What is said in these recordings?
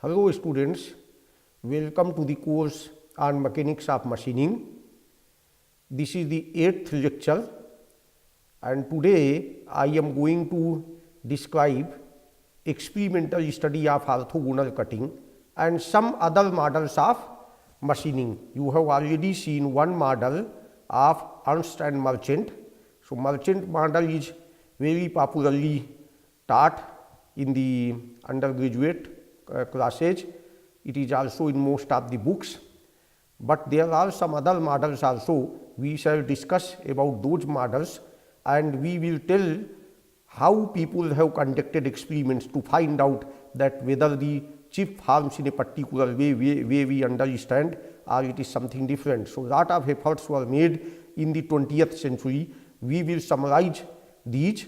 Hello students, welcome to the course on mechanics of machining. This is the 8th lecture and today I am going to describe experimental study of orthogonal cutting and some other models of machining. You have already seen one model of Ernst and Merchant. So, Merchant model is very popularly taught in the undergraduate classes. It is also in most of the books, but there are some other models also. We shall discuss about those models and we will tell how people have conducted experiments to find out that whether the chip forms in a particular way we understand or it is something different. So, lot of efforts were made in the 20th century. We will summarize these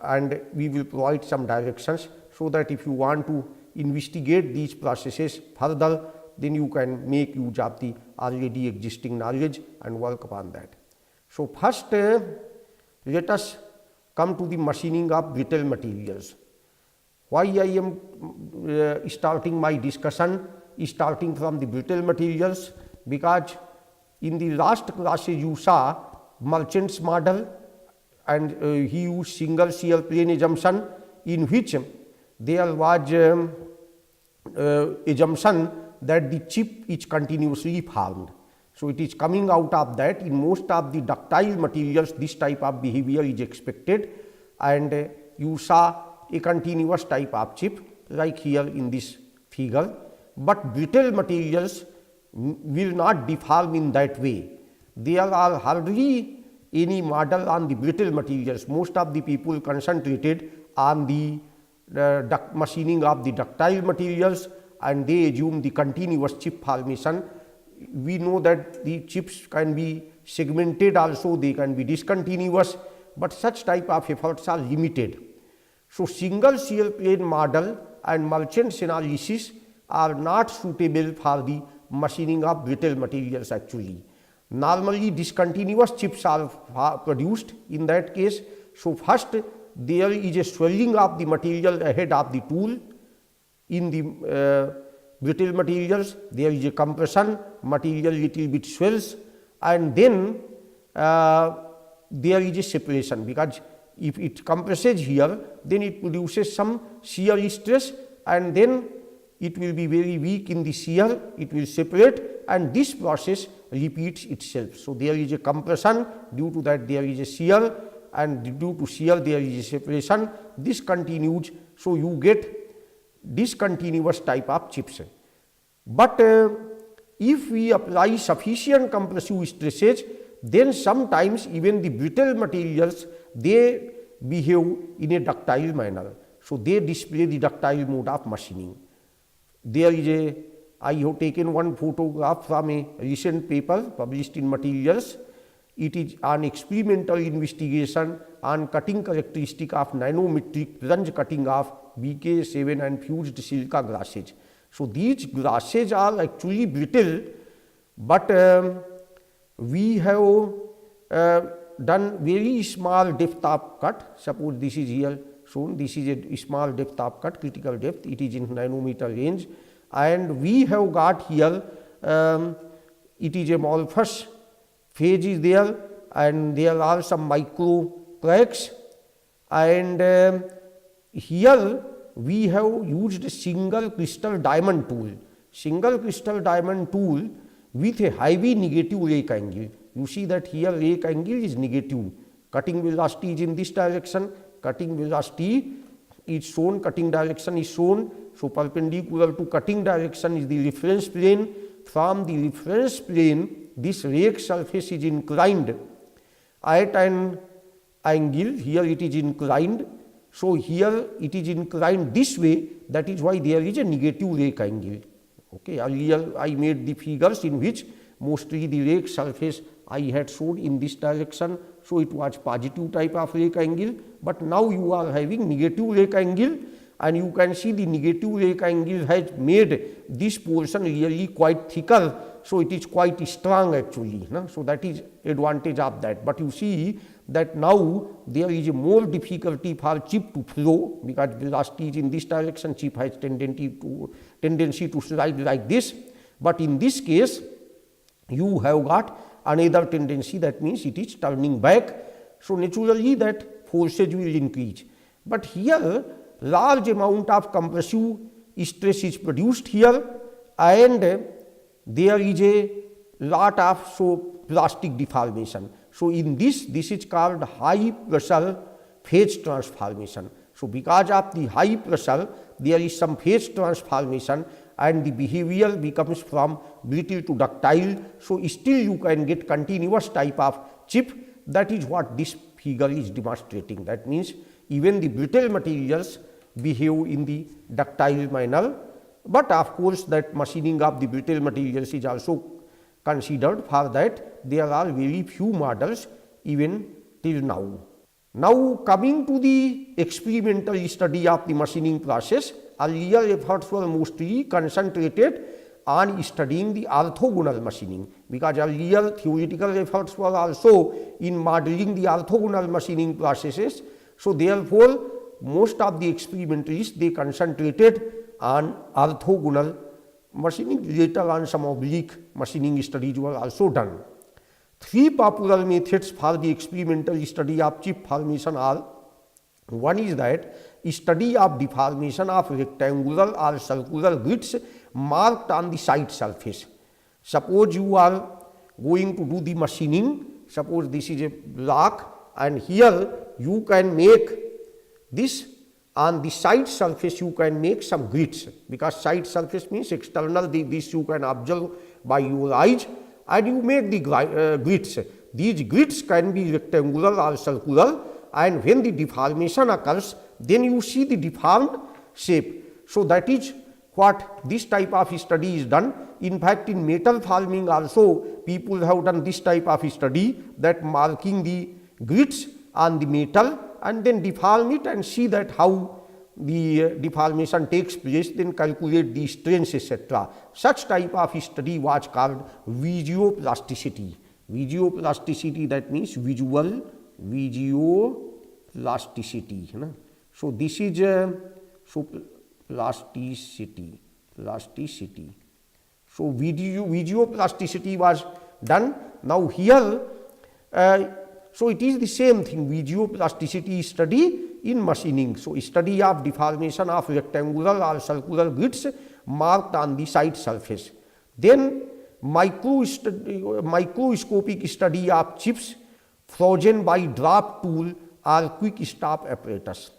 and we will provide some directions, so that if you want to investigate these processes further, then you can make use of the already existing knowledge and work upon that. So, first let us come to the machining of brittle materials. Why I am starting my discussion starting from the brittle materials? Because in the last classes you saw Merchant's model and he used single shear plane assumption, in which there was assumption that the chip is continuously formed. So, it is coming out of that. In most of the ductile materials this type of behavior is expected, and you saw a continuous type of chip like here in this figure, but brittle materials will not deform in that way. There are hardly any model on the brittle materials. Most of the people concentrated on the machining of the ductile materials and they assume the continuous chip formation. We know that the chips can be segmented also, they can be discontinuous, but such type of efforts are limited. So, single shear plane model and Merchant's analysis are not suitable for the machining of brittle materials actually. Normally discontinuous chips are produced in that case. So, first there is a swelling of the material ahead of the tool. In the brittle materials there is a compression, material little bit swells, and then there is a separation, because if it compresses here, then it produces some shear stress and then it will be very weak in the shear, it will separate and this process repeats itself. So, there is a compression, due to that there is a shear, and due to shear there is a separation, this continues. So, you get discontinuous type of chips. But if we apply sufficient compressive stresses, then sometimes even the brittle materials they behave in a ductile manner. So, they display the ductile mode of machining. There is a, I have taken one photograph from a recent paper published in Materials. It is an experimental investigation on cutting characteristic of nanometric plunge cutting of BK7 and fused silica glasses. So, these glasses are actually brittle, but we have done very small depth of cut. Suppose this is here shown, this is a small depth of cut, critical depth, it is in nanometer range, and we have got here it is amorphous phase is there, and there are some micro cracks, and here we have used a single crystal diamond tool. Single crystal diamond tool with a heavy negative rake angle. You see that here rake angle is negative, cutting velocity is in this direction, cutting velocity is shown, cutting direction is shown. So, perpendicular to cutting direction is the reference plane. From the reference plane, this rake surface is inclined at an angle, here it is inclined. So, here it is inclined this way, that is why there is a negative rake angle. Okay. Earlier I made the figures in which mostly the rake surface I had shown in this direction. So, it was positive type of rake angle, but now you are having negative rake angle, and you can see the negative rake angle has made this portion really quite thicker so it is quite strong actually. No? So that is advantage of that. But you see that now there is a more difficulty for chip to flow, because velocity is in this direction, chip has tendency to slide like this. But in this case, you have got another tendency, that means it is turning back. So naturally that forces will increase. But here large amount of compressive stress is produced here, and there is a lot of plastic deformation. So in this is called high pressure phase transformation. So because of the high pressure, there is some phase transformation, and the behavior becomes from brittle to ductile. So still you can get continuous type of chip. That is what this figure is demonstrating. That means even the brittle materials behave in the ductile manner. But of course that machining of the brittle materials is also considered. For that there are very few models even till now. Now coming to the experimental study of the machining process, earlier efforts were mostly concentrated on studying the orthogonal machining, because earlier theoretical efforts were also in modeling the orthogonal machining processes. So therefore most of the experimentalists, they concentrated on orthogonal machining. Later on some oblique machining studies were also done. Three popular methods for the experimental study of chip formation are: one is that study of deformation of rectangular or circular grids marked on the side surface. Suppose you are going to do the machining, suppose this is a block, and here you can make this, on the side surface you can make some grids, because side surface means external, this you can observe by your eyes, and you make the grids. These grids can be rectangular or circular, and when the deformation occurs, then you see the deformed shape. So that is what this type of study is done. In fact, in metal forming also people have done this type of study, that marking the grids on the metal and then deform it and see that how the deformation takes place, then calculate the strains, etc. Such type of study was called visioplasticity. Visioplasticity, that means visual visioplasticity. So this is plasticity. So visioplasticity was done. Now here so it is the same thing, visioplasticity study in machining. So study of deformation of rectangular or circular grids marked on the side surface. Then microscopic study of chips frozen by drop tool or quick stop apparatus.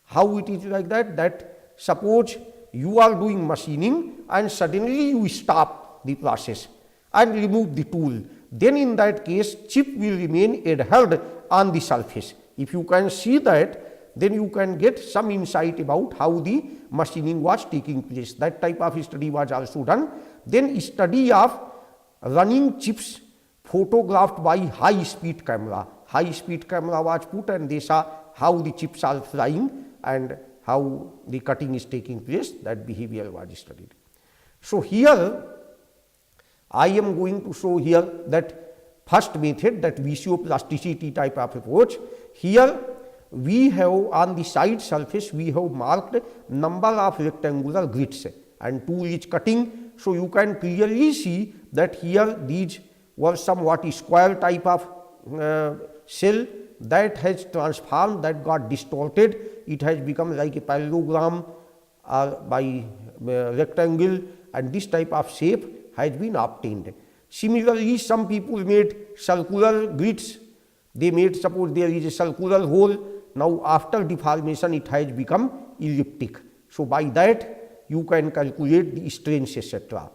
How it is like that? That suppose you are doing machining and suddenly you stop the process and remove the tool. Then in that case chip will remain adhered on the surface. If you can see that, then you can get some insight about how the machining was taking place. That type of study was also done. Then study of running chips photographed by high speed camera. High speed camera was put and they saw how the chips are flying and how the cutting is taking place. That behavior was studied. So here I am going to show here that first method, that visioplasticity type of approach. Here we have on the side surface we have marked number of rectangular grids and tool is cutting. So you can clearly see that here these were somewhat square type of cell that has transformed, that got distorted. It has become like a parallelogram by rectangle, and this type of shape has been obtained. Similarly, some people made circular grids. They made, suppose there is a circular hole. Now after deformation it has become elliptic. So by that you can calculate the strains, etc.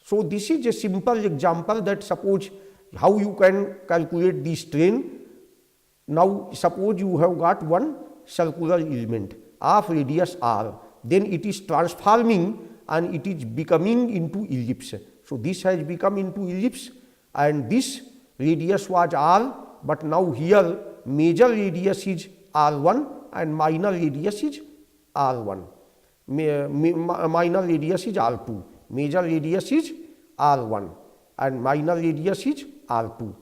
So this is a simple example, that suppose how you can calculate the strain. Now suppose you have got one circular element of radius r, then it is transforming and it is becoming into ellipse. So this has become into ellipse and this radius was r, but now here major radius is r1 and minor radius is r1. Minor radius is r2, major radius is r1. and minor radius is R2.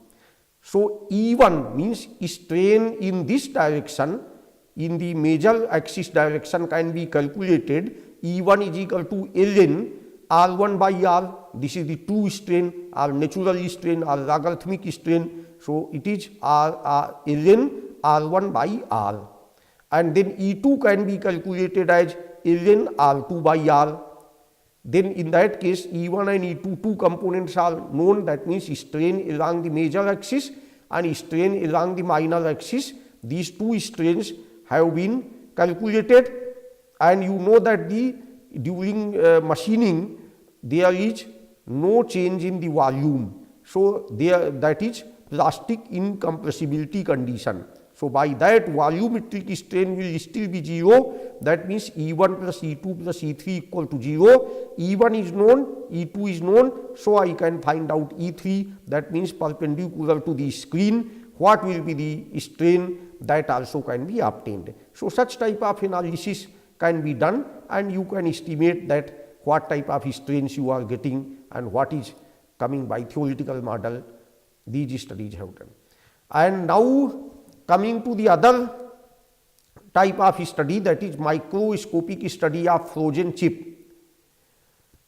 So E1 means strain in this direction, in the major axis direction can be calculated. E1 is equal to ln R1 by R. This is the true strain, or natural strain, or logarithmic strain. So it is ln R1 by R. And then E2 can be calculated as ln R2 by R. Then in that case E1 and E2 two components are known, that means strain along the major axis and strain along the minor axis. These two strains have been calculated, and you know that during machining there is no change in the volume. So that is plastic incompressibility condition. So by that volumetric strain will still be 0. That means E1 plus E2 plus E3 equal to 0. E1 is known, E2 is known. So I can find out E3, that means perpendicular to the screen. What will be the strain, that also can be obtained. So such type of analysis can be done, and you can estimate that what type of strains you are getting and what is coming by theoretical model. These studies have done. And now coming to the other type of study, that is microscopic study of frozen chip.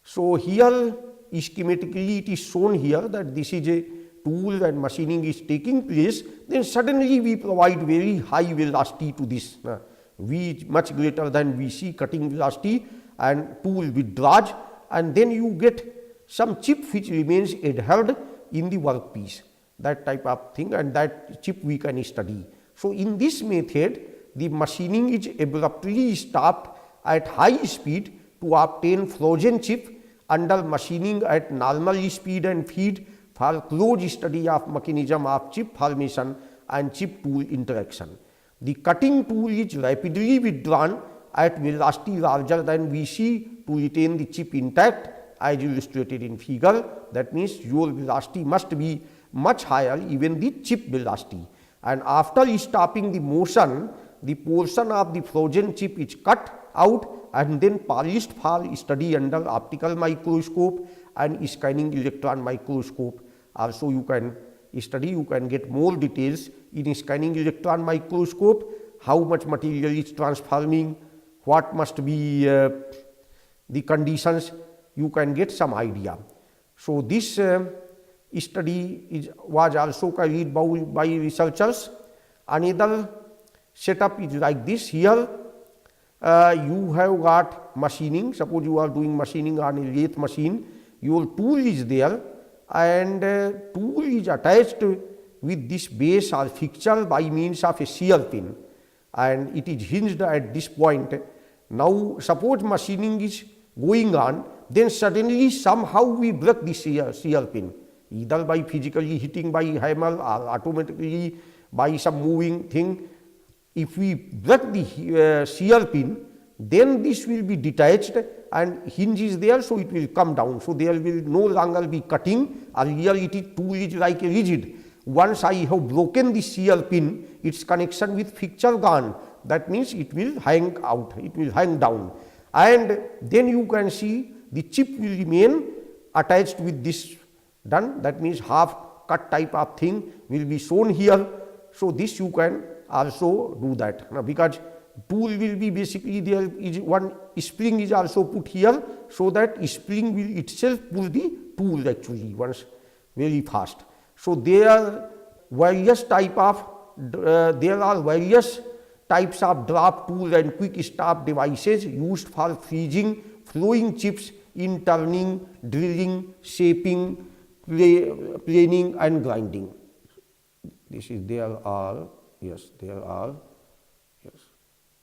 So here schematically it is shown here that this is a tool and machining is taking place, then suddenly we provide very high velocity to this, V is much greater than VC cutting velocity, and tool withdraws, and then you get some chip which remains adhered in the workpiece, that type of thing, and that chip we can study. So in this method the machining is abruptly stopped at high speed to obtain frozen chip under machining at normal speed and feed for close study of mechanism of chip formation and chip tool interaction. The cutting tool is rapidly withdrawn at velocity larger than VC to retain the chip intact, as illustrated in figure. That means your velocity must be much higher, even the chip velocity. And after stopping the motion, the portion of the frozen chip is cut out and then polished for study under optical microscope and scanning electron microscope. Also you can study, you can get more details in scanning electron microscope, how much material is transforming, what must be the conditions, you can get some idea. So this study was also carried by researchers. Another setup is like this. Here you have got machining. Suppose you are doing machining on a lathe machine, your tool is there, and tool is attached with this base or fixture by means of a shear pin, and it is hinged at this point. Now suppose machining is going on, then suddenly somehow we break the shear pin, either by physically hitting by hammer or automatically by some moving thing. If we break the shear pin, then this will be detached and hinge is there, so it will come down. So there will no longer be cutting. Earlier tool is like a rigid. Once I have broken the shear pin, its connection with fixture gone. That means it will hang out, it will hang down, and then you can see the chip will remain attached with this done. That means half cut type of thing will be shown here. So this you can also do that. Now because tool will be basically, there is one spring is also put here, so that spring will itself pull the tool actually once very fast. So there are various types of drop tool and quick stop devices used for freezing flowing chips in turning, drilling, shaping, planing and grinding. This is there are, yes, there are, yes.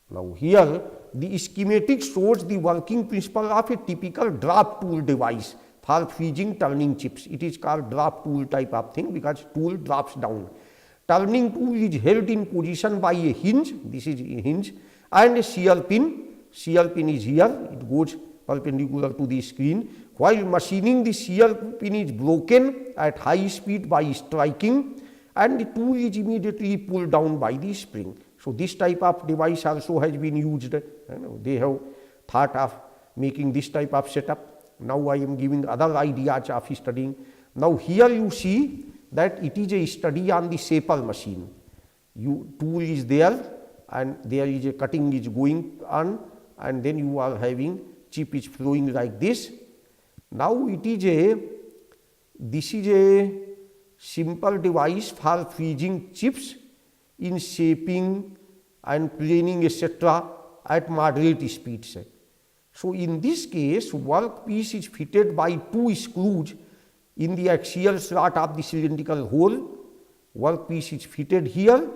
Now here the schematic shows the working principle of a typical drop tool device for freezing turning chips. It is called drop tool type of thing because tool drops down. Turning tool is held in position by a hinge, this is a hinge, and a shear pin. Shear pin is here, it goes perpendicular to the screen. While machining, the shear pin is broken at high speed by striking, and the tool is immediately pulled down by the spring. So this type of device also has been used. They have thought of making this type of setup. Now I am giving other ideas of studying Now here you see that it is a study on the shaper machine. Tool is there and there is a cutting is going on, and then you are having chip is flowing like this. Now this is a simple device for freezing chips in shaping and planing etc. at moderate speeds. So in this case, workpiece is fitted by two screws in the axial slot of the cylindrical hole. Workpiece is fitted here,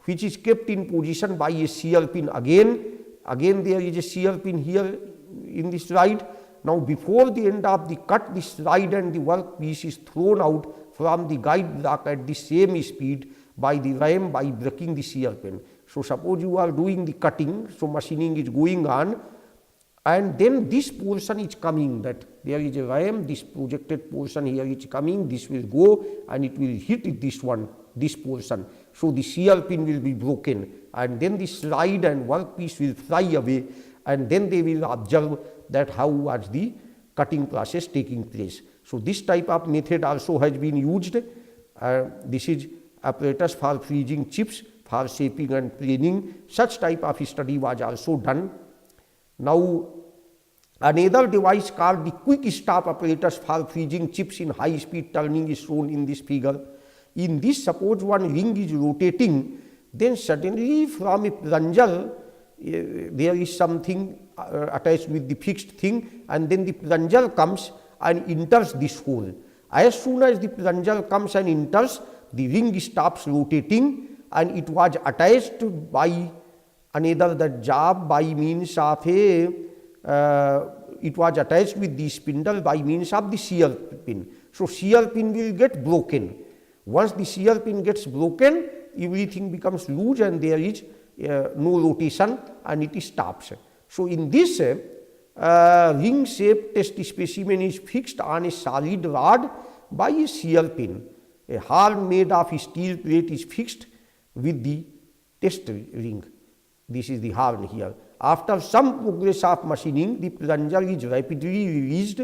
which is kept in position by a shear pin again. Again there is a shear pin here in the slide. Now before the end of the cut, the slide and the workpiece is thrown out from the guide block at the same speed by the ram by breaking the shear pin. So suppose you are doing the cutting, so machining is going on, and then this portion is coming, that there is a ram, this projected portion here is coming, this will go and it will hit this portion. So the shear pin will be broken, and then the slide and workpiece will fly away, and then they will observe that how was the cutting process taking place. So this type of method also has been used. This is apparatus for freezing chips, for shaping and planing. Such type of study was also done. Now another device called the quick stop apparatus for freezing chips in high speed turning is shown in this figure. In this, suppose one ring is rotating, then suddenly from a plunger there is something attached with the fixed thing, and then the plunger comes and enters this hole. As soon as the plunger comes and enters, the ring stops rotating, and it was attached by another that job by means of it was attached with the spindle by means of the shear pin. So shear pin will get broken. Once the shear pin gets broken, everything becomes loose and there is no rotation and it stops. So in this ring shaped test specimen is fixed on a solid rod by a shear pin. A horn made of steel plate is fixed with the test ring. This is the horn here. After some progress of machining, the plunger is rapidly released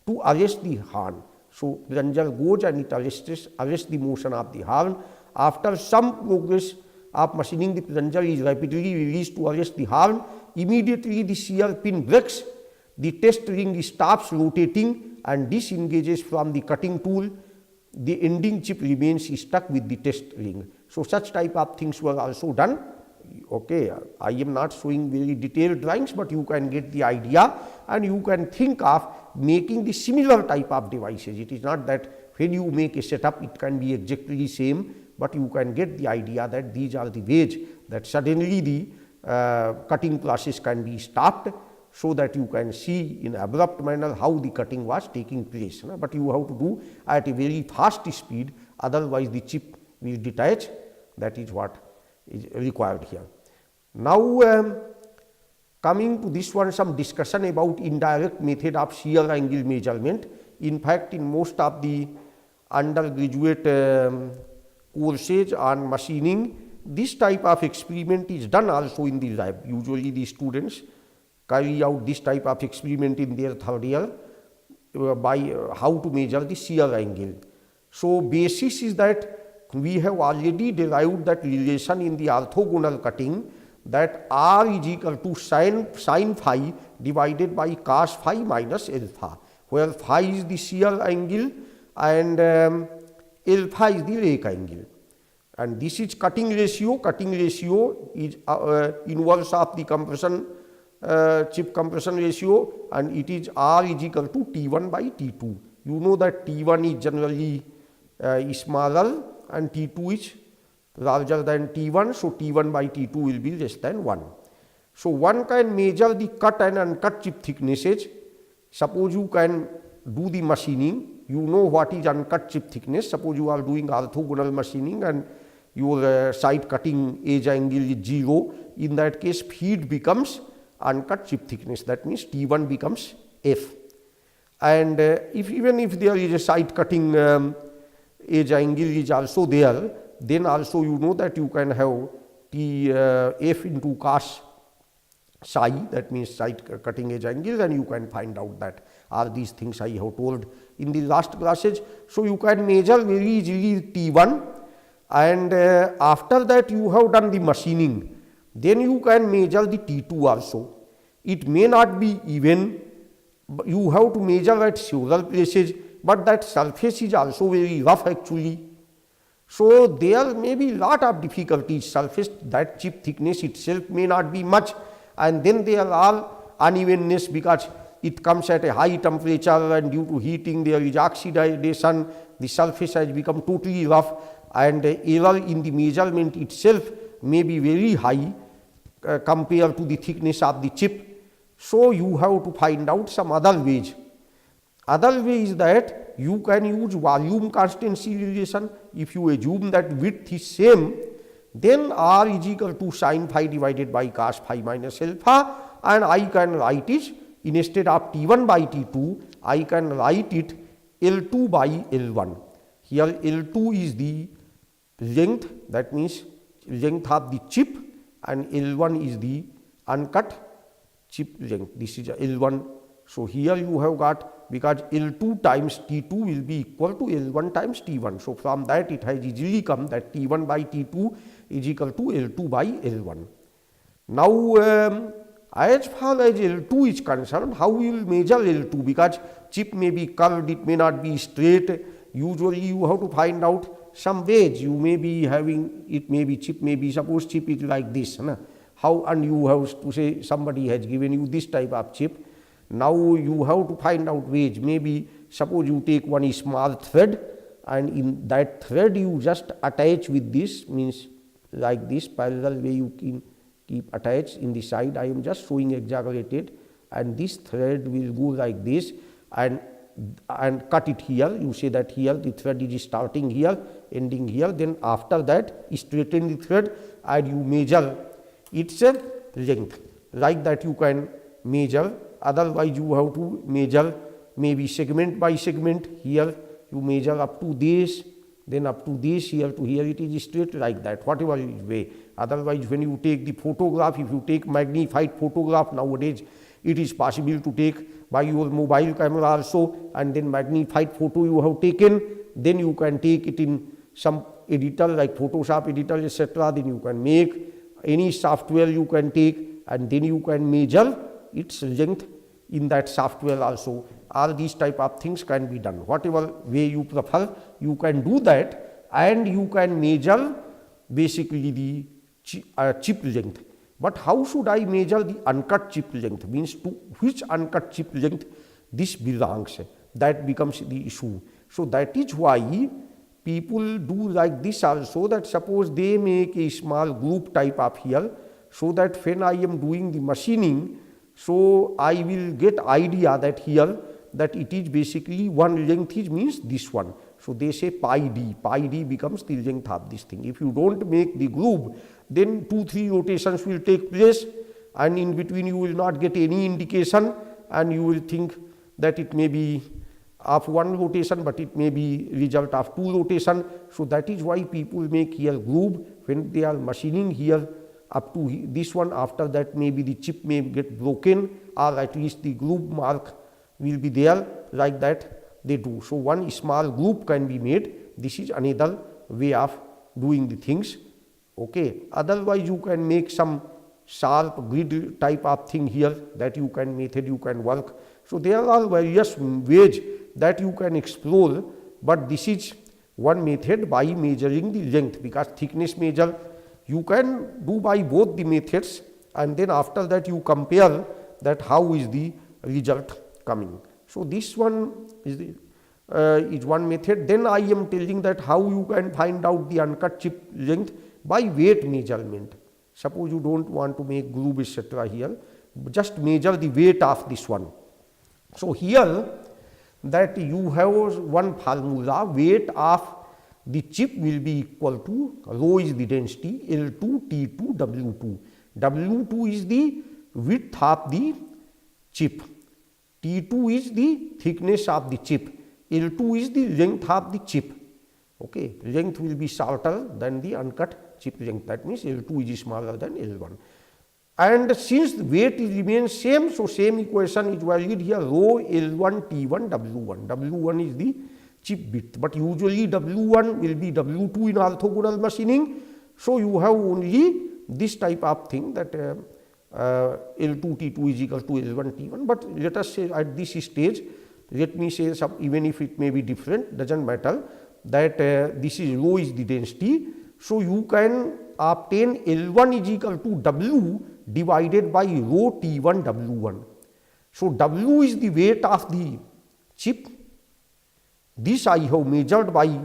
to arrest the horn. So plunger goes and it arrests the motion of the horn. After some progress of machining, the plunger is rapidly released to arrest the horn. Immediately the shear pin breaks, the test ring stops rotating and disengages from the cutting tool. The ending chip remains stuck with the test ring. So such type of things were also done. Okay, I am not showing very detailed drawings, but you can get the idea and you can think of making the similar type of devices. It is not that when you make a setup it can be exactly same, but you can get the idea that these are the ways that suddenly the cutting process can be stopped, so that you can see in abrupt manner how the cutting was taking place. But you have to do at a very fast speed, otherwise the chip will detach. That is what is required here. Now coming to this one, some discussion about indirect method of shear angle measurement. In fact, in most of the undergraduate courses on machining, this type of experiment is done also in the lab. Usually the students carry out this type of experiment in their third year by how to measure the shear angle. So basis is that we have already derived that relation in the orthogonal cutting, that R is equal to sin phi divided by cos phi minus alpha, where phi is the shear angle and alpha is the rake angle. And this is cutting ratio. Cutting ratio is inverse of the compression chip compression ratio, and it is R is equal to T1 by T2. You know that T1 is generally smaller and T2 is larger than T1. So T1 by T2 will be less than 1. So one can measure the cut and uncut chip thicknesses. Suppose you can do the machining, you know what is uncut chip thickness. Suppose you are doing orthogonal machining and your side cutting edge angle is 0. In that case, feed becomes uncut chip thickness. That means T1 becomes F. And even if there is a side cutting edge angle is also there, then also you know that you can have F into cos psi, that means side cutting edge angle, and you can find out that all these things I have told in the last classes. So you can measure very easily T1, and after that you have done the machining, then you can measure the T2 also. It may not be even, you have to measure at several places, but that surface is also very rough actually. So there may be lot of difficulties. Surface, that chip thickness itself may not be much, and then there are unevenness because it comes at a high temperature, and due to heating there is oxidation, the surface has become totally rough, and error in the measurement itself may be very high compared to the thickness of the chip. So you have to find out some other ways. Other way is that you can use volume constancy relation. If you assume that width is same, then R is equal to sin phi divided by cos phi minus alpha, and I can write it, instead of T1 by T2, I can write it L2 by L1. Here L2 is the length, that means length of the chip, and L1 is the uncut chip length. This is L1. So here you have got, because L2 times T2 will be equal to L1 times T1. So from that it has easily come that T1 by T2 is equal to L2 by L1. Now as far as L2 is concerned, how we will measure L2? Because chip may be curved, it may not be straight. Usually you have to find out some ways. You may be having, it may be chip, maybe suppose chip is like this. How, and you have to say somebody has given you this type of chip. Now you have to find out ways. Maybe suppose you take one small thread, and in that thread you just attach with this, means like this parallel way you can keep attached in the side. I am just showing exaggerated, and this thread will go like this and cut it here. You say that here the thread is starting here, ending here. Then after that straighten the thread and you measure its length. Like that you can measure. Otherwise you have to measure maybe segment by segment. Here you measure up to this, then up to this, here to here, it is straight like that, whatever way. Otherwise when you take the photograph, if you take magnified photograph nowadays, it is possible to take by your mobile camera also, and then magnified photo you have taken, then you can take it in some editor like Photoshop editor, etc. Then you can make any software you can take, and then you can measure its length in that software also. All these type of things can be done. Whatever way you prefer, you can do that, and you can measure basically the chip length. But how should I measure the uncut chip length? Means to which uncut chip length this belongs? That becomes the issue. So that is why people do like this also, that suppose they make a small group type of here, so that when I am doing the machining, so I will get idea that here that it is basically one length is means this one. So they say pi d becomes the length of this thing. If you don't make the groove, then 2-3 rotations will take place, and in between you will not get any indication, and you will think that it may be of one rotation, but it may be result of 2 rotation. So that is why people make here groove when they are machining here up to this one. After that maybe the chip may get broken, or at least the groove mark will be there, like that they do. So one small group can be made. This is another way of doing the things. Okay. Otherwise you can make some sharp grid type of thing here, that you can method you can work. So there are various ways that you can explore, but this is one method by measuring the length, because thickness measure you can do by both the methods, and then after that you compare that how is the result coming. So this one is one method. Then I am telling that how you can find out the uncut chip length by weight measurement. Suppose you don't want to make groove etc. here, just measure the weight of this one. So here that you have one formula, weight of the chip will be equal to, rho is the density, L2 T2 W2. W2 is the width of the chip, T2 is the thickness of the chip, L2 is the length of the chip. Okay, length will be shorter than the uncut chip length. That means L2 is smaller than L1. and since the weight remains same, so same equation is valid here, rho L1 T1 W1. W1 is the chip width, but usually W1 will be W2 in orthogonal machining. So you have only this type of thing, that L2 T2 is equal to L1 T1, but let us say at this stage, let me say some, even if it may be different, doesn't matter, that this is rho is the density. So you can obtain L1 is equal to W divided by rho T1 W1. So W is the weight of the chip. This I have measured by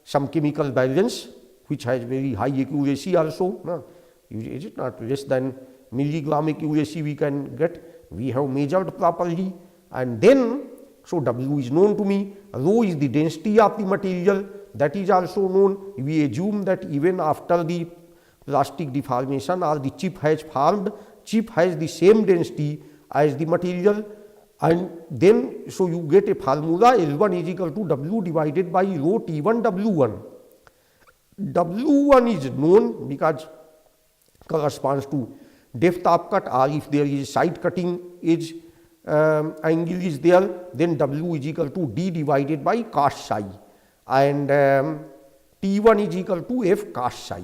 some chemical balance, which has very high accuracy also. No? Is it not less than milligram accuracy we can get? We have measured properly, and then so W is known to me. Rho is the density of the material, that is also known. We assume that even after the plastic deformation or the chip has formed, chip has the same density as the material, and then so you get a formula L1 is equal to W divided by rho T1 W1. W1 is known because corresponds to depth of cut, or if there is side cutting edge angle is there, then W is equal to D divided by cos psi, and T1 is equal to F cos psi.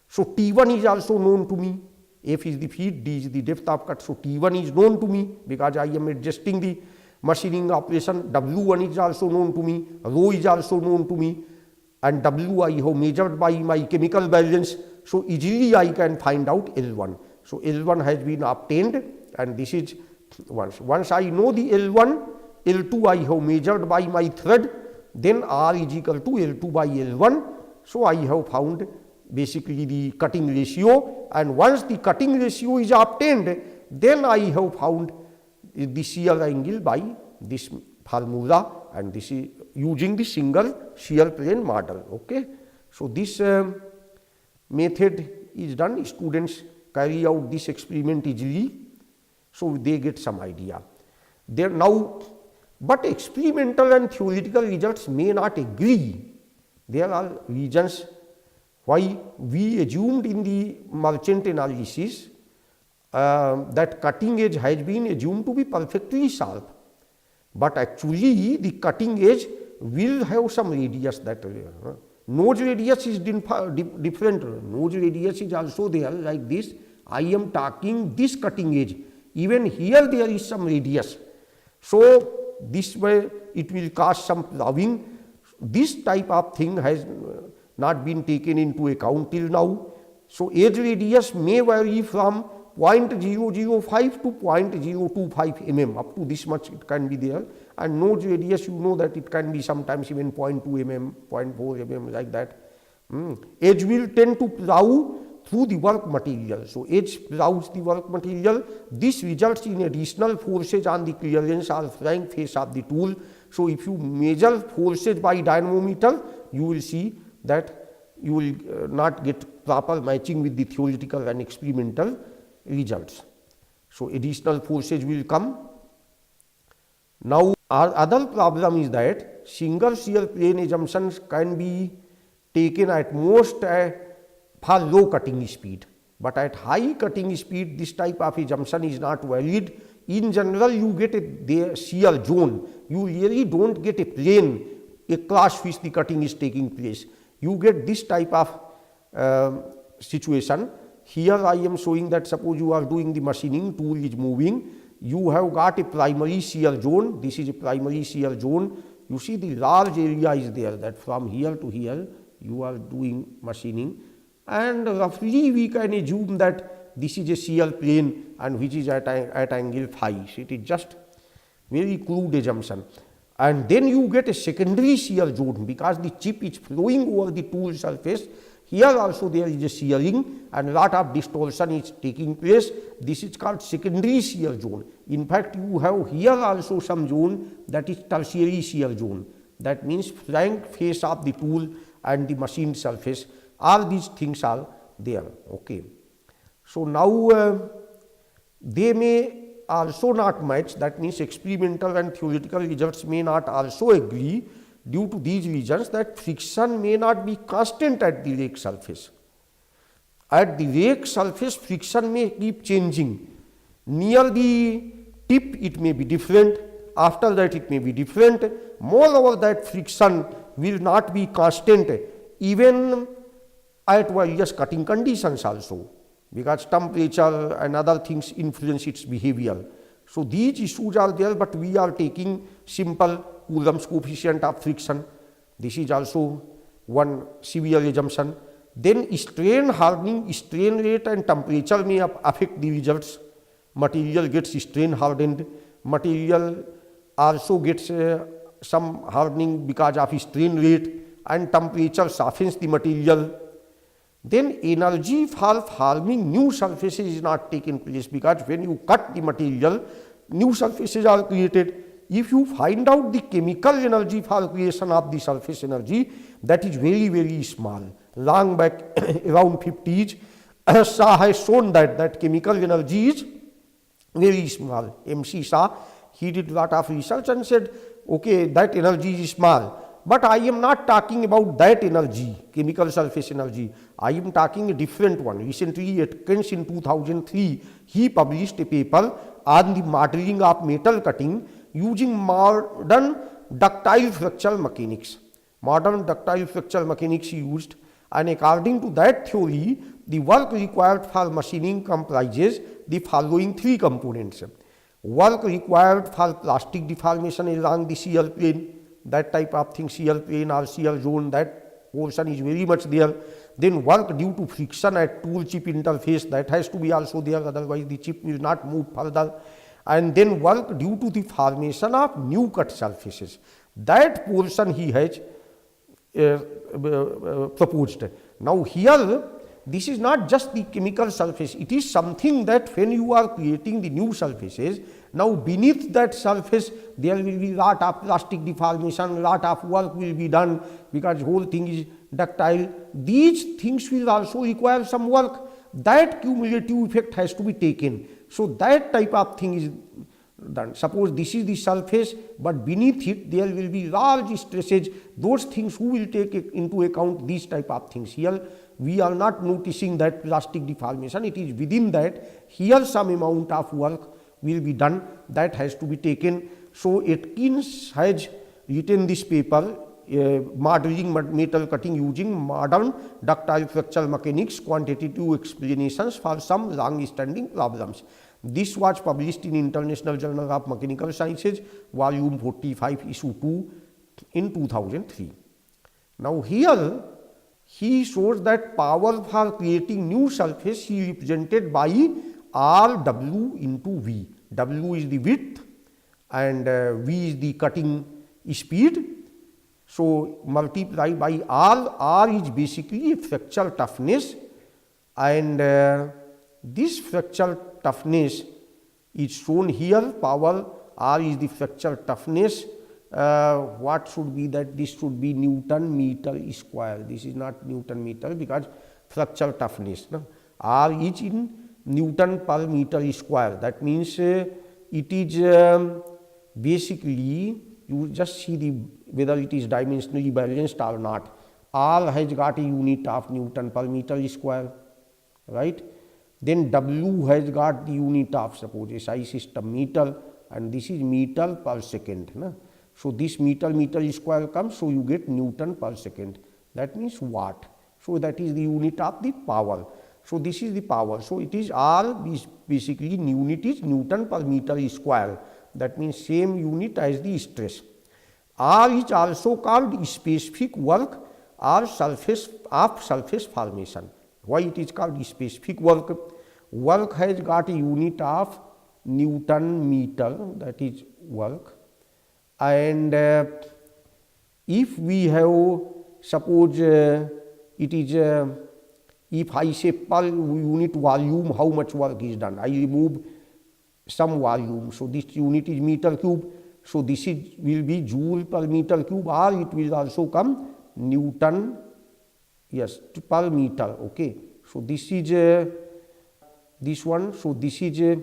So T1 is also known to me. F is the feed, D is the depth of cut. So T1 is known to me because I am adjusting the machining operation. W1 is also known to me. Rho is also known to me, and W I have measured by my chemical balance. So easily I can find out L1. So L1 has been obtained, and this is once I know the L1, L2 I have measured by my thread, then R is equal to L2 by L1. So I have found basically the cutting ratio, and once the cutting ratio is obtained, then I have found the shear angle by this formula, and this is using the single shear plane model. Okay. So this method is done. Students carry out this experiment easily, so they get some idea. There now, but experimental and theoretical results may not agree. There are reasons why we assumed in the merchant analysis that cutting edge has been assumed to be perfectly sharp, but actually the cutting edge will have some radius, that nose radius is different. Nose radius is also there like this. I am talking this cutting edge. Even here there is some radius. So this way it will cause some ploughing. This type of thing has not been taken into account till now. So edge radius may vary from 0.005 to 0.025 mm, up to this much it can be there, and nose radius, you know that it can be sometimes even 0.2 mm, 0.4 mm, like that. Edge will tend to plough through the work material. So edge ploughs the work material. This results in additional forces on the clearance or flank face of the tool. So if you measure forces by dynamometer, you will see that you will not get proper matching with the theoretical and experimental results. So additional forces will come. Now our other problem is that single shear plane assumptions can be taken at most for low cutting speed, but at high cutting speed this type of assumption is not valid. In general, you get a shear zone. You really don't get a plane across which the cutting is taking place. You get this type of situation. Here I am showing that suppose you are doing the machining, tool is moving, you have got a primary shear zone. This is a primary shear zone. You see the large area is there, that from here to here you are doing machining, and roughly we can assume that this is a shear plane and which is at angle phi. So it is just very crude assumption. And then you get a secondary shear zone because the chip is flowing over the tool surface. Here also there is a shearing and a lot of distortion is taking place. This is called secondary shear zone. In fact, you have here also some zone that is tertiary shear zone. That means flank face of the tool and the machine surface. All these things are there. Okay. So now they may also not match. That means experimental and theoretical results may not also agree due to these reasons, that friction may not be constant at the lake surface, At the rake surface, friction may keep changing. Near the tip, it may be different. After that, it may be different. Moreover, that friction will not be constant even at various cutting conditions also, because temperature and other things influence its behavior. So these issues are there, but we are taking simple Coulomb's coefficient of friction. This is also one severe assumption. Then strain hardening, strain rate and temperature may affect the results. Material gets strain hardened. Material also gets some hardening because of strain rate, and temperature softens the material. Then energy for forming new surfaces is not taken place, because when you cut the material, new surfaces are created. If you find out the chemical energy for creation of the surface energy, that is very, very small. Long back around 50s, Shah has shown that chemical energy is very small. MC Shah, he did a lot of research and said, okay, that energy is small. But I am not talking about that energy, chemical surface energy. I am talking a different one. Recently, Atkins in 2003, he published a paper on the modeling of metal cutting using modern ductile fractal mechanics. Modern ductile fractal mechanics used, and according to that theory, the work required for machining comprises the following three components. Work required for plastic deformation along the shear plane, that type of thing, shear plane or shear zone, that portion is very much there. Then work due to friction at tool chip interface, that has to be also there, otherwise the chip will not move further. And then work due to the formation of new cut surfaces, that portion he has proposed. Now here, this is not just the chemical surface, it is something that when you are creating the new surfaces, now beneath that surface there will be lot of plastic deformation, lot of work will be done, because whole thing is ductile. These things will also require some work. That cumulative effect has to be taken. So that type of thing is done. Suppose this is the surface, but beneath it there will be large stresses. Those things who will take into account these type of things. Here we are not noticing that plastic deformation. It is within that. Here some amount of work will be done, that has to be taken. So Atkins has written this paper, modeling metal cutting using modern ductile fractal mechanics, quantitative explanations for some long-standing problems. This was published in International Journal of Mechanical Sciences, volume 45, issue 2 in 2003. Now here he shows that power for creating new surface is represented by RW into V. W is the width and V is the cutting speed. So multiply by R. R is basically fracture toughness, and this fracture toughness is shown here. Power R is the fracture toughness. What should be that? This should be Newton meter square. This is not Newton meter because fracture toughness. No? R is in Newton per meter square. That means it is basically, you just see the whether it is dimensionally balanced or not. R has got a unit of Newton per meter square, right? Then W has got the unit of, suppose SI system meter, and this is meter per second. No? So this meter square comes, so you get Newton per second. That means watt. So that is the unit of the power. So this is the power. So it is R, basically unit is Newton per meter square. That means same unit as the stress. R is also called specific work or surface formation. Why it is called specific work? Work has got a unit of Newton meter, that is work. And if we have, suppose it is, if I say per unit volume how much work is done, I remove some volume. So this unit is meter cube. So this is will be joule per meter cube, or it will also come Newton, yes, per meter. Okay. So this is this one. So this is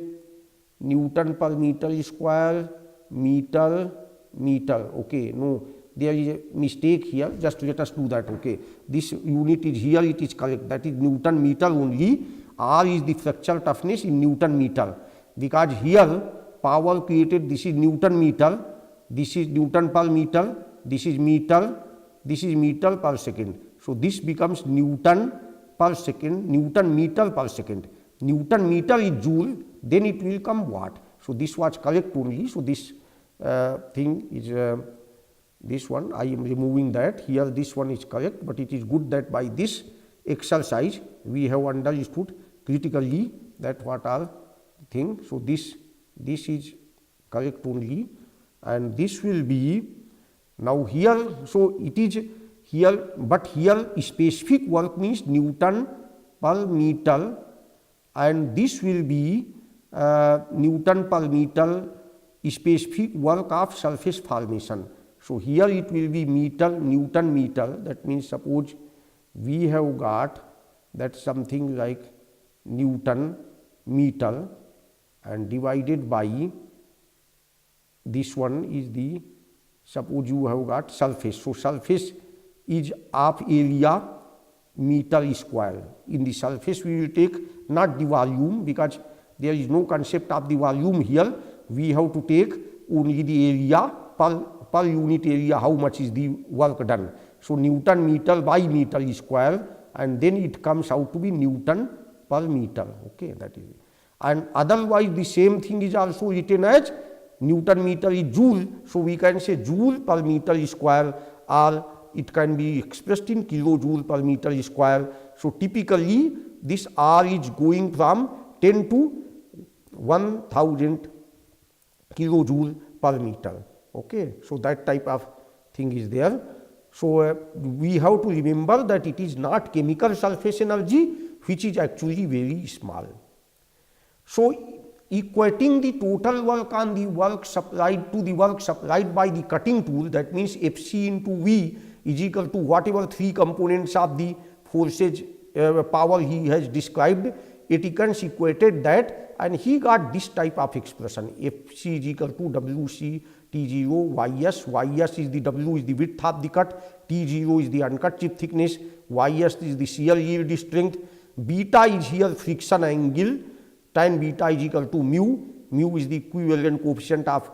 Newton per meter square, meter. Okay. No, there is a mistake here, just let us do that. Okay, this unit is here, it is correct, that is Newton meter only. R is the fracture toughness in Newton meter, because here power created, this is Newton meter, this is Newton per meter, this is meter per second. So this becomes Newton per second, Newton meter per second. Newton meter is joule, then it will come watt. So this was correct only. So this thing is this one, I am removing that. Here this one is correct, but it is good that by this exercise we have understood critically that what are things. So this is correct only, and this will be now here. So it is here, but here specific work means Newton per meter, and this will be Newton per meter specific work of surface formation. So here it will be meter, Newton meter. That means suppose we have got that something like Newton meter and divided by this one is the, suppose you have got surface. So surface is of area meter square. In the surface we will take not the volume, because there is no concept of the volume here. We have to take only the area per unit area, how much is the work done. So Newton meter by meter square, and then it comes out to be Newton per meter. Okay, that is it. And otherwise the same thing is also written as Newton meter is joule. So we can say joule per meter square, or it can be expressed in kilojoule per meter square. So typically this R is going from 10 to 1000 kilojoule per meter. Okay, so that type of thing is there. So we have to remember that it is not chemical surface energy, which is actually very small. So equating the total work on the work supplied to the work supplied by the cutting tool, that means Fc into V is equal to whatever three components of the forces power he has described. Aitkens equated that, and he got this type of expression: Fc is equal to Wc T0 Ys. Ys is the W is the width of the cut, T0 is the uncut chip thickness, Ys is the shear yield strength, beta is here friction angle, tan beta is equal to mu. Mu is the equivalent coefficient of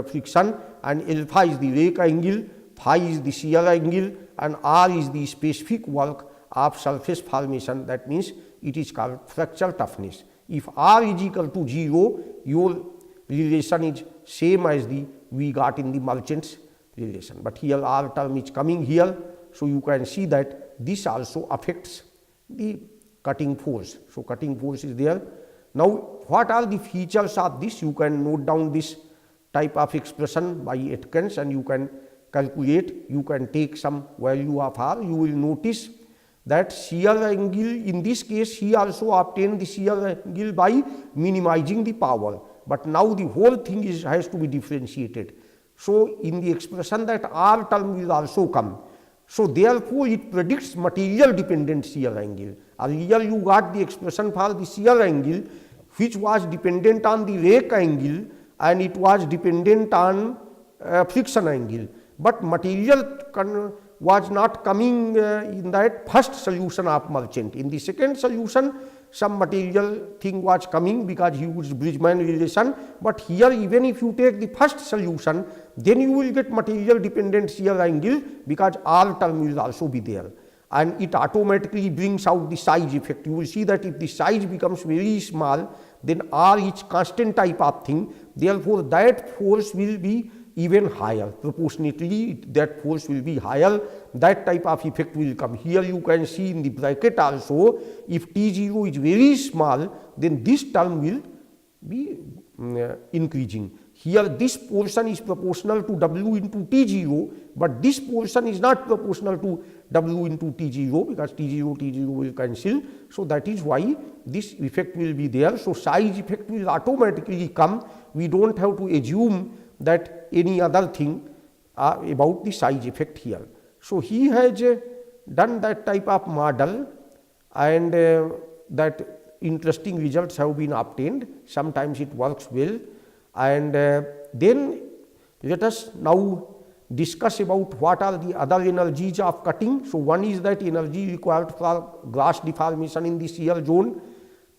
friction, and alpha is the rake angle, phi is the shear angle, and R is the specific work of surface formation. That means it is called fracture toughness. If R is equal to 0, your relation is same as the we got in the Merchant's relation, but here R term is coming here. So you can see that this also affects the cutting force. So cutting force is there. Now what are the features of this? You can note down this type of expression by Aitkens, and you can calculate. You can take some value of R. You will notice that shear angle, in this case he also obtained the shear angle by minimizing the power, but now the whole thing has to be differentiated. So in the expression that R term will also come. So therefore it predicts material dependent shear angle. Earlier you got the expression for the shear angle, which was dependent on the rake angle and it was dependent on friction angle, but material was not coming in that first solution of Merchant. In the second solution, some material thing was coming because he used Bridgman relation, but here even if you take the first solution, then you will get material dependent shear angle, because R term will also be there, and it automatically brings out the size effect. You will see that if the size becomes very small, then R is constant type of thing, therefore that force will be even higher, proportionately that force will be higher, that type of effect will come. Here you can see in the bracket also, if T0 is very small, then this term will be increasing. Here this portion is proportional to W into T0, but this portion is not proportional to W into T0, because T0 will cancel. So that is why this effect will be there. So size effect will automatically come. We don't have to assume that any other thing about the size effect here. So he has done that type of model, and that interesting results have been obtained. Sometimes it works well, and then let us now discuss about what are the other energies of cutting. So one is that energy required for glass deformation in the shear zone.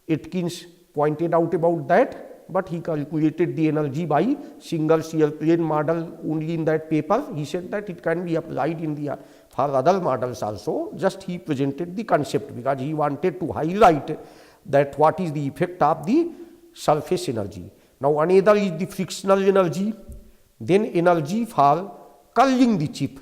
Atkins pointed out about that, but he calculated the energy by single shear plane model only in that paper. He said that it can be applied in the for other models also, just he presented the concept because he wanted to highlight that what is the effect of the surface energy. Now another is the frictional energy, then energy for curling the chip.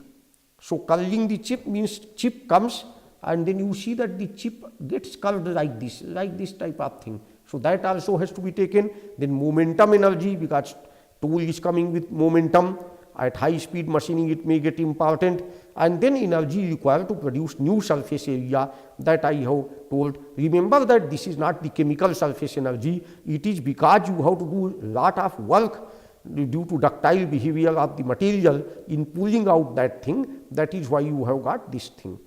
So curling the chip means chip comes and then you see that the chip gets curled like this type of thing. So that also has to be taken. Then momentum energy, because tool is coming with momentum. At high speed machining it may get important, and then energy required to produce new surface area that I have told. Remember that this is not the chemical surface energy, it is because you have to do lot of work due to ductile behavior of the material in pulling out that thing. That is why you have got this thing.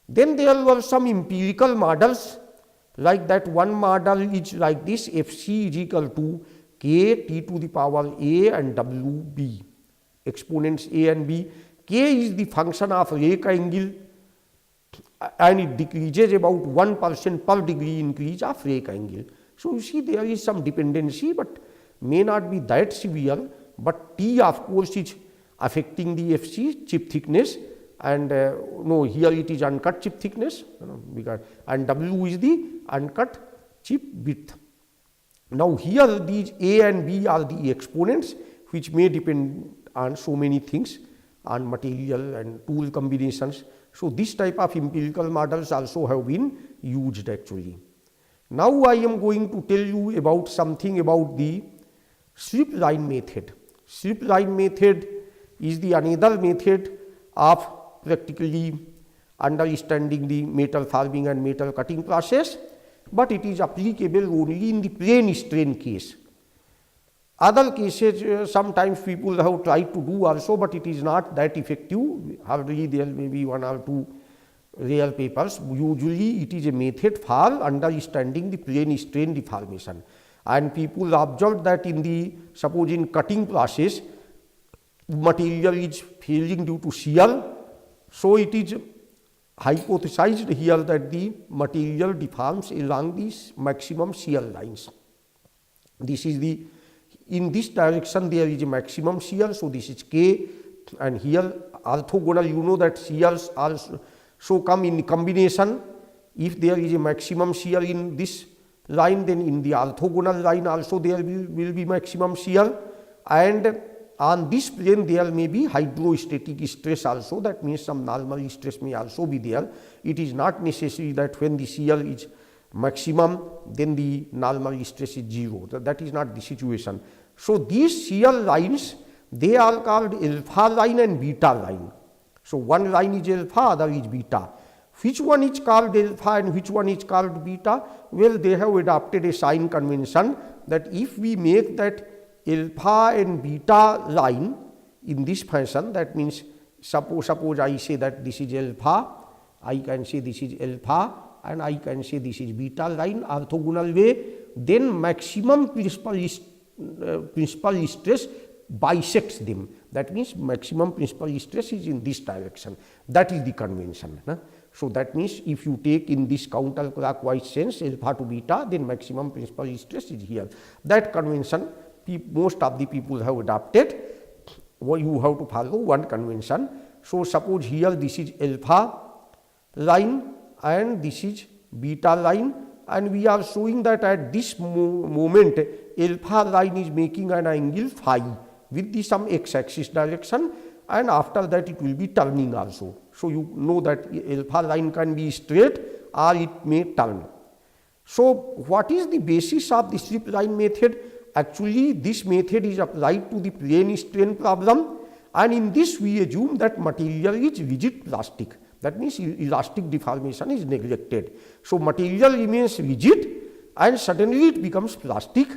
Then there were some empirical models like that. One model is like this: Fc is equal to K T to the power A and WB, exponents A and B. K is the function of rake angle and it decreases about 1% per degree increase of rake angle. So you see there is some dependency, but may not be that severe, but T of course is affecting the Fc chip thickness, and no, here it is uncut chip thickness, because, and W is the uncut chip width. Now here these A and B are the exponents which may depend on so many things, on material and tool combinations. So this type of empirical models also have been used actually. Now I am going to tell you about something about the strip line method. Strip line method is the another method of practically understanding the metal forming and metal cutting process, but it is applicable only in the plane strain case. Other cases sometimes people have tried to do also, but it is not that effective. Hardly there may be one or two rare papers. Usually it is a method for understanding the plane strain deformation, and people observed that in the, suppose in cutting process, material is failing due to shear. So it is hypothesized here that the material deforms along these maximum shear lines. This is the, in this direction there is a maximum shear, so this is K, and here orthogonal, you know that shears also come in combination. If there is a maximum shear in this line, then in the orthogonal line also there will be maximum shear, and on this plane there may be hydrostatic stress also. That means some normal stress may also be there. It is not necessary that when the shear is maximum then the normal stress is 0. That is not the situation. So these shear lines, they are called alpha line and beta line. So one line is alpha, other is beta. Which one is called alpha and which one is called beta? Well, they have adopted a sign convention that if we make that alpha and beta line in this fashion, that means suppose I say that this is alpha, I can say this is alpha, and I can say this is beta line orthogonal way, then maximum principal stress bisects them. That means maximum principal stress is in this direction. That is the convention. So that means if you take in this counterclockwise sense alpha to beta, then maximum principal stress is here. That convention most of the people have adopted. You have to follow one convention. So suppose here this is alpha line and this is beta line, and we are showing that at this moment alpha line is making an angle phi with the some x-axis direction, and after that it will be turning also. So you know that alpha line can be straight or it may turn. So what is the basis of the strip line method? Actually this method is applied to the plane strain problem, and in this we assume that material is rigid plastic. That means elastic deformation is neglected. So material remains rigid and suddenly it becomes plastic.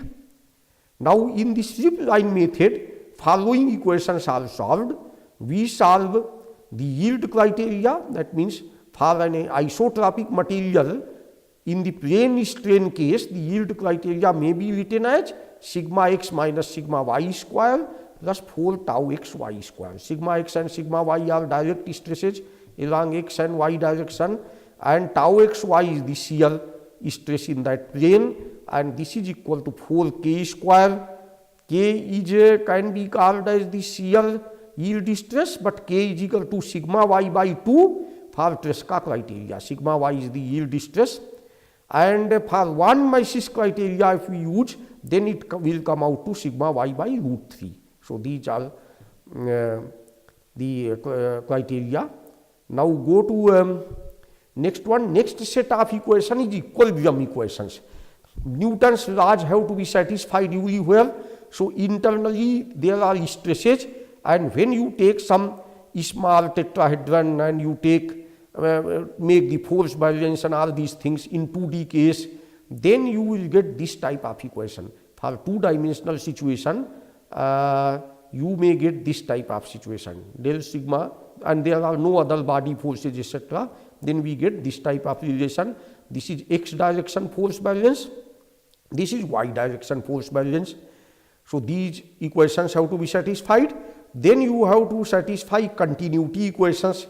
Now in the strip line method, following equations are solved. We solve the yield criteria, that means for an isotropic material in the plane strain case, the yield criteria may be written as sigma x minus sigma y square, plus 4 tau x y square. Sigma x and sigma y are direct stresses along x and y direction, and tau x y is the shear stress in that plane, and this is equal to 4k square. K is can be called as the shear yield stress, but k is equal to sigma y by 2 for Tresca criteria. Sigma y is the yield stress, and for one Mises criteria if we use, then it will come out to sigma y by root 3. So these are the criteria. Now go to next one. Next set of equation is equilibrium equations. Newton's laws have to be satisfied everywhere. So internally there are stresses, and when you take some small tetrahedron and you take make the force balance and all these things in 2D case, then you will get this type of equation. For two-dimensional situation, you may get this type of situation, del sigma, and there are no other body forces etc. Then we get this type of relation. This is x direction force balance, this is y direction force balance. So these equations have to be satisfied. Then you have to satisfy continuity equations,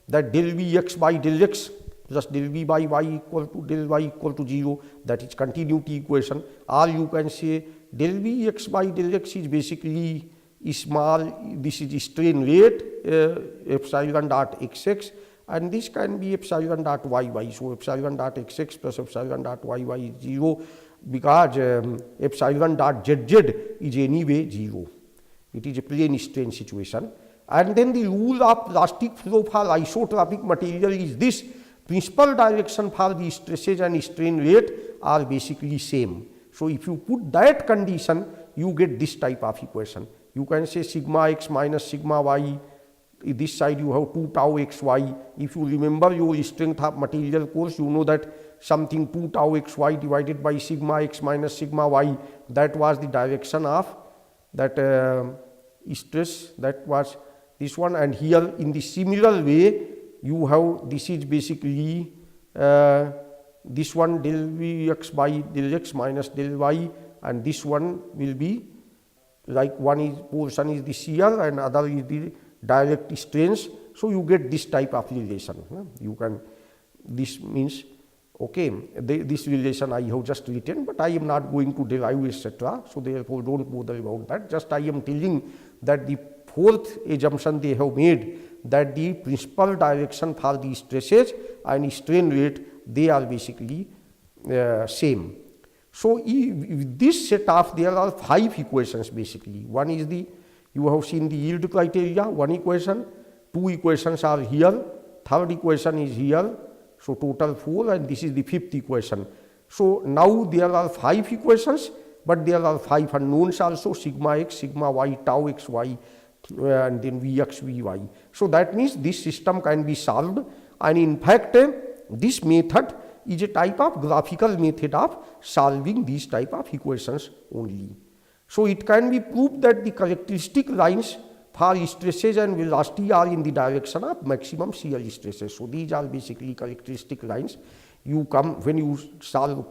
that del v x by del x plus del v by y equal to del y equal to 0, that is continuity equation. Or you can say del v x by del x is basically small, this is strain rate epsilon dot xx, and this can be epsilon dot yy. So epsilon dot xx plus epsilon dot yy is 0, because epsilon dot zz is anyway 0. It is a plane strain situation. And then the rule of plastic flow for isotropic material is this: principal direction for the stresses and strain rate are basically same. So if you put that condition, you get this type of equation. You can say sigma x minus sigma y. This side you have 2 tau xy. If you remember your strength of material course, you know that something 2 tau xy divided by sigma x minus sigma y, that was the direction of that stress, that was this one. And here in the similar way you have, this is basically this one del v x by del x minus del y, and this one will be like one is portion is the shear and other is the direct strains. So you get this type of relation. You can, this means okay, this relation I have just written, but I am not going to derive etc. So therefore don't bother about that. Just I am telling that the fourth assumption they have made, that the principal direction for the stresses and strain rate, they are basically same. So with this set of, there are 5 equations basically. One is the, you have seen the yield criteria, one equation, 2 equations are here, third equation is here, so total 4, and this is the 5th equation. So now there are 5 equations, but there are 5 unknowns also: sigma x, sigma y, tau x y, and then vx, vy. So that means this system can be solved, and in fact this method is a type of graphical method of solving these type of equations only. So it can be proved that the characteristic lines for stresses and velocity are in the direction of maximum shear stresses. So these are basically characteristic lines. You come, when you solve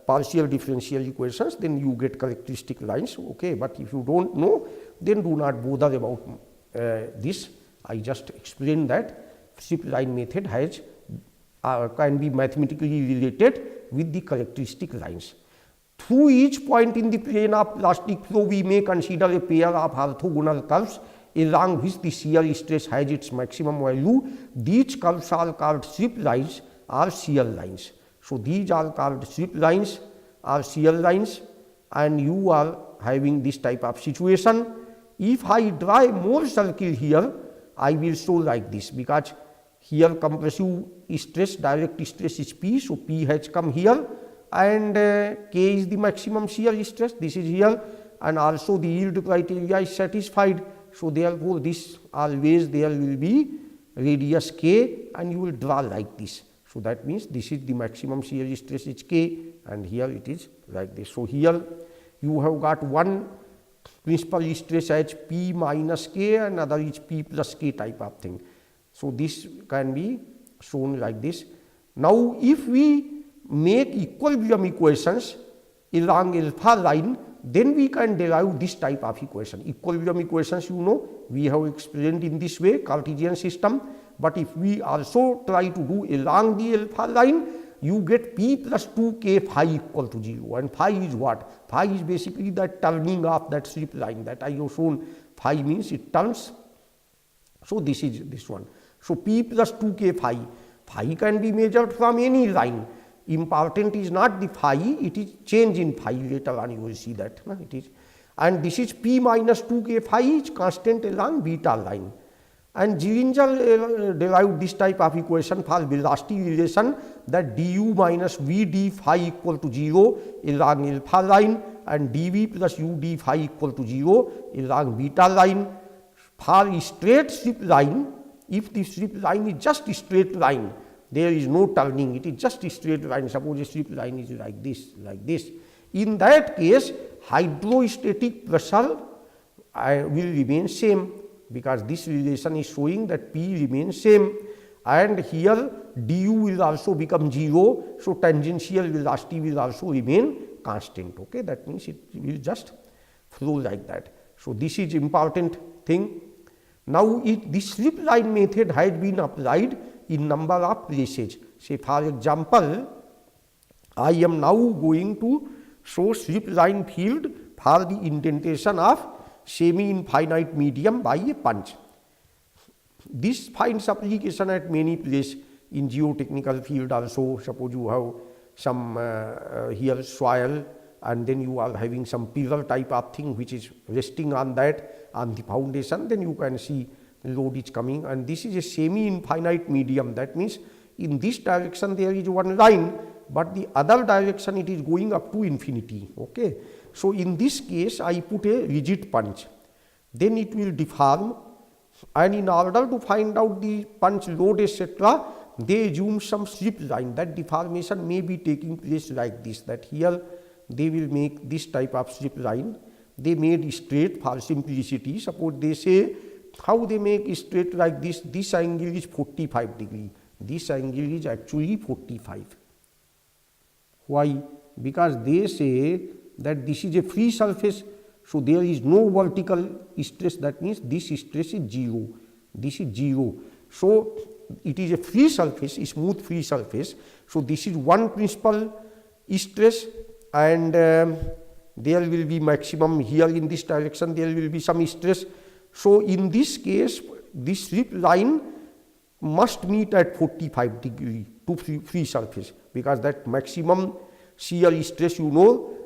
partial differential equations, then you get characteristic lines, okay. But if you don't know, then do not bother about this. I just explained that strip line method has can be mathematically related with the characteristic lines. Through each point in the plane of plastic flow, we may consider a pair of orthogonal curves along which the shear stress has its maximum value. These curves are called strip lines or shear lines. So these are called strip lines or shear lines, and you are having this type of situation. If I draw more circle here, I will show like this, because here compressive stress, direct stress is P, so P has come here, and K is the maximum shear stress, this is here, and also the yield criteria is satisfied. So therefore this always there will be radius K, and you will draw like this. So that means this is the maximum shear stress is K, and here it is like this. So here you have got one principal stress as P minus K, and other is P plus K type of thing. So this can be shown like this. Now if we make equilibrium equations along alpha line, then we can derive this type of equation. Equilibrium equations, you know, we have explained in this way, Cartesian system. But if we also try to do along the alpha line, you get p plus 2k phi equal to 0. And phi is what? Phi is basically that turning of that strip line that I have shown. Phi means it turns. So this is this one. So p plus 2k phi. Phi can be measured from any line. Important is not the phi, it is change in phi. Later on you will see that. It is. And this is p minus 2k phi is constant along beta line. And Geiringer derived this type of equation for velocity relation, that du minus v d phi equal to 0 along alpha line and dv plus u d phi equal to 0 along beta line. For a straight strip line, if the strip line is just a straight line, there is no turning, it is just a straight line. Suppose a strip line is like this, like this. In that case, hydrostatic pressure will remain same, because this relation is showing that P remains same, and here du will also become 0. So tangential velocity will also remain constant. Okay, that means it will just flow like that. So this is important thing. Now this strip line method has been applied in number of places. Say for example, I am now going to show strip line field for the indentation of semi-infinite medium by a punch. This finds application at many places in geotechnical field also. Suppose you have some here soil, and then you are having some pillar type of thing which is resting on that, on the foundation, then you can see load is coming, and this is a semi-infinite medium. That means in this direction there is one line, but the other direction it is going up to infinity. Okay. So in this case I put a rigid punch, then it will deform, and in order to find out the punch load etc., they assume some strip line. That deformation may be taking place like this, that here they will make this type of strip line. They made straight for simplicity. Suppose they say, how they make straight like this, this angle is 45 degree, this angle is actually 45. Why? Because they say that this is a free surface, so there is no vertical stress. That means this stress is 0, this is 0. So it is a free surface, a smooth free surface. So this is one principal stress, and there will be maximum here in this direction, there will be some stress. So in this case, this strip line must meet at 45 degree to free surface, because that maximum shear stress, you know,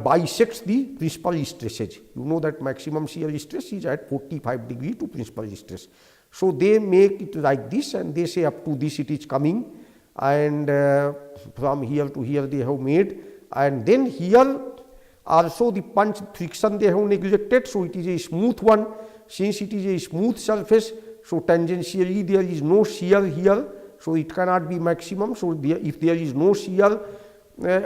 bisects the principal stresses. You know that maximum shear stress is at 45 degree to principal stress. So they make it like this, and they say up to this it is coming, and from here to here they have made, and then here also the punch friction they have neglected. So it is a smooth one. Since it is a smooth surface, so tangentially there is no shear here, so it cannot be maximum. So if there is no shear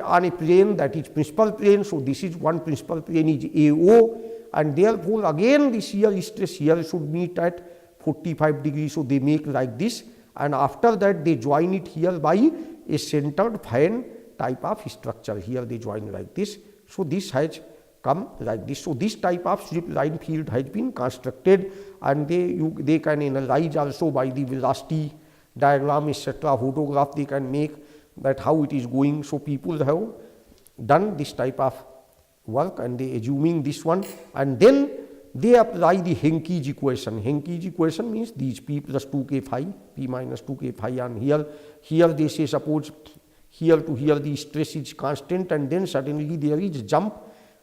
on a plane, that is principal plane, so this is one principal plane is AO, and therefore again the shear stress here should meet at 45 degrees. So they make like this, and after that they join it here by a centered fan type of structure. Here they join like this. So this has come like this. So this type of strip line field has been constructed, and they can analyze also by the velocity diagram etc., photograph they can make that how it is going. So people have done this type of work, and they assuming this one, and then they apply the Henke's equation. Henke's equation means these p plus 2k phi, p minus 2k phi, and here they say suppose here to here the stress is constant, and then suddenly there is jump,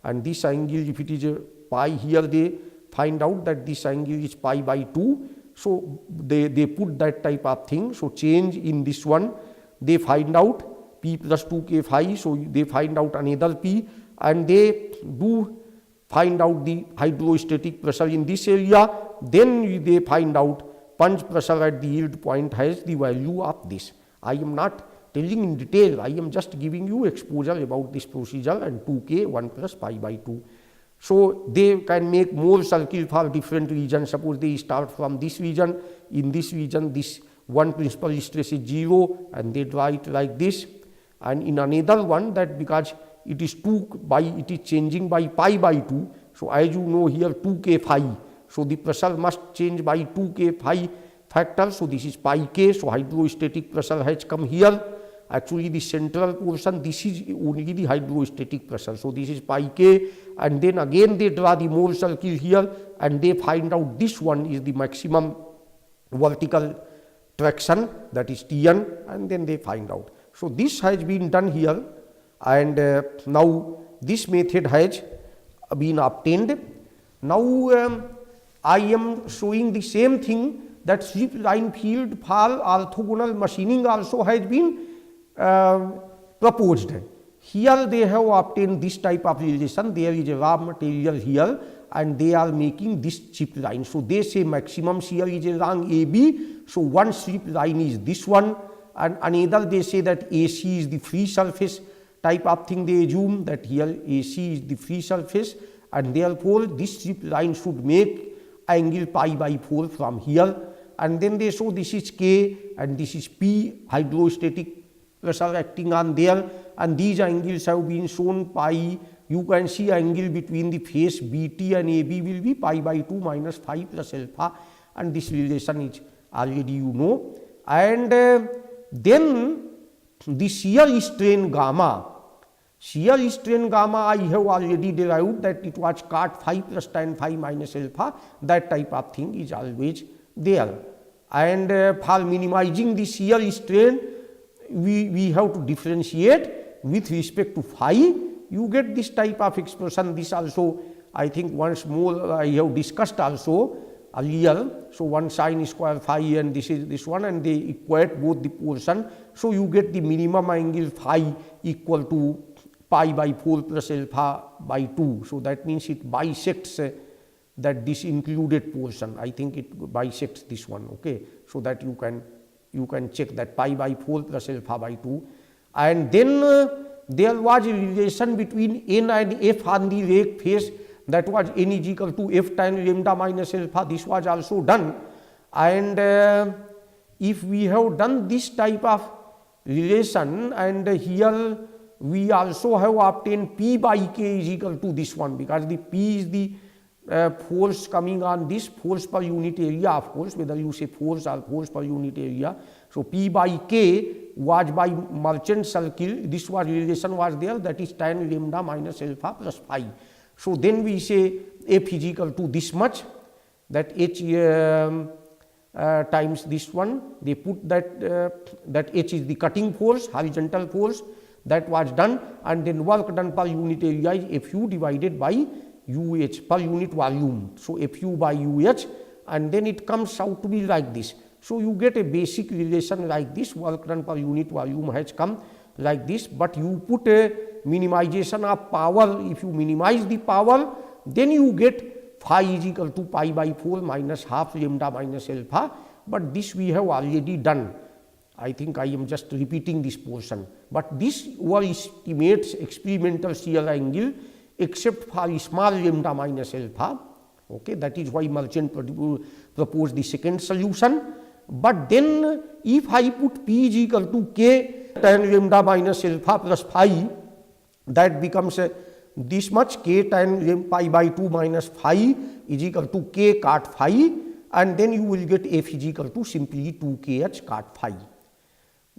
and this angle, if it is a pi, here they find out that this angle is pi by 2. So they put that type of thing. So change in this one, they find out p plus 2k phi, so they find out another p, and they do find out the hydrostatic pressure in this area. Then they find out punch pressure at the yield point has the value of this. I am not telling in detail, I am just giving you exposure about this procedure, and 2k 1 plus pi by 2. So they can make more circle for different regions. Suppose they start from this region, in this region this one principal stress is 0, and they draw it like this, and in another one that because it is it is changing by pi by 2. So as you know here 2k phi. So the pressure must change by 2k phi factor. So this is pi k. So hydrostatic pressure has come here. Actually the central portion, this is only the hydrostatic pressure. So this is pi k, and then again they draw the Mohr circle here and they find out this one is the maximum vertical traction, that is Tn, and then they find out. So this has been done here, and now this method has been obtained. Now I am showing the same thing, that strip line field for orthogonal machining also has been proposed. Here they have obtained this type of relation. There is a raw material here and they are making this chip line. So they say maximum shear is along AB. So one strip line is this one, and another they say that AC is the free surface type of thing. They assume that here AC is the free surface, and therefore this strip line should make angle pi by 4 from here. And then they show this is K and this is P, hydrostatic pressure acting on there, and these angles have been shown pi. You can see angle between the face BT and AB will be pi by 2 minus phi plus alpha, and this relation is already you know. And then the shear strain gamma. Shear strain gamma I have already derived that it was cot phi plus tan phi minus alpha. That type of thing is always there. And for minimizing the shear strain, we have to differentiate with respect to phi. You get this type of expression. This also I think once more I have discussed also earlier. So 1 sin square phi and this is this one, and they equate both the portion. So you get the minimum angle phi equal to pi by 4 plus alpha by 2. So that means it bisects that this included portion. I think it bisects this one, okay. So that you can check that pi by 4 plus alpha by 2. And then there was a relation between N and F on the rake face, that was N is equal to F tan lambda minus alpha. This was also done. And if we have done this type of relation, and here we also have obtained P by K is equal to this one, because the P is the force coming on this, force per unit area, of course, whether you say force or force per unit area. So P by K was by merchant circle. This was relation was there, that is tan lambda minus alpha plus phi. So then we say F is equal to this much, that H times this one. They put that H is the cutting force, horizontal force. That was done, and then work done per unit area is Fu divided by UH per unit volume. So Fu by UH, and then it comes out to be like this. So you get a basic relation like this. Work done per unit volume has come like this, but you put a minimization of power. If you minimize the power, then you get phi is equal to pi by 4 minus half lambda minus alpha. But this we have already done. I think I am just repeating this portion. But this overestimates experimental shear angle except for small lambda minus alpha. Okay, that is why Merchant proposed the second solution. But then if I put P is equal to K tan lambda minus alpha plus phi, that becomes this much, K tan pi by 2 minus phi is equal to K cot phi, and then you will get F is equal to simply 2kh cot phi.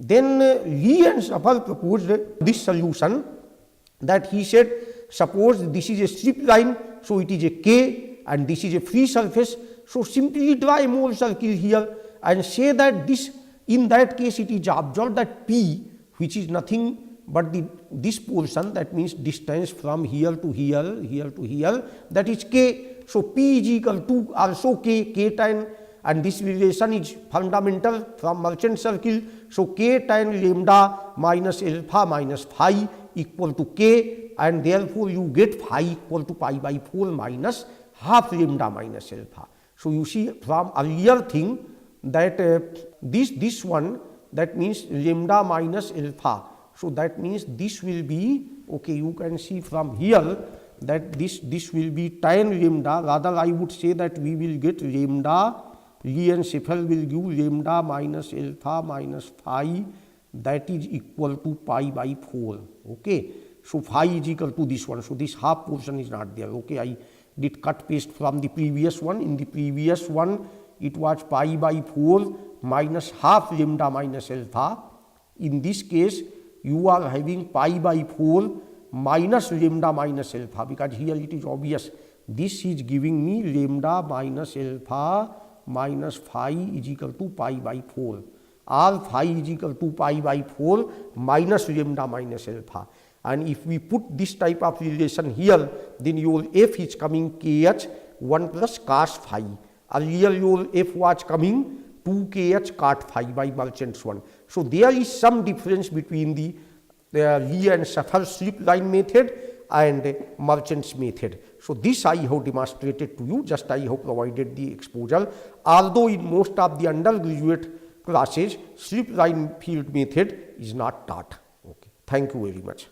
Then Lee and Schafer proposed this solution, that he said, suppose this is a strip line, so it is a K, and this is a free surface. So simply draw a Mohr circle here and say that this, in that case it is absorbed that P, which is nothing but this portion, that means distance from here to here, here to here, that is K. So P is equal to also K tan, and this relation is fundamental from Merchant circle. So K tan lambda minus alpha minus phi equal to K, and therefore you get phi equal to pi by 4 minus half lambda minus alpha. So you see from earlier thing that this one, that means lambda minus alpha. So that means this will be, okay, you can see from here that this will be tan lambda. Rather I would say that we will get lambda, Lee and Schafer will give lambda minus alpha minus phi, that is equal to pi by 4. Okay. So phi is equal to this one. So this half portion is not there. Okay, I did cut paste from the previous one. In the previous one, it was pi by 4 minus half lambda minus alpha. In this case, you are having pi by 4 minus lambda minus alpha, because here it is obvious. This is giving me lambda minus alpha minus phi is equal to pi by 4. Or phi is equal to pi by 4 minus lambda minus alpha. And if we put this type of relation here, then your f is coming kh 1 plus cos phi. Earlier your f was coming 2kh cot phi by Merchant's one. So there is some difference between the Lee and Shaffer slip line method and Merchant's method. So this I have demonstrated to you, just I have provided the exposure. Although in most of the undergraduate classes, slip line field method is not taught. Okay. Thank you very much.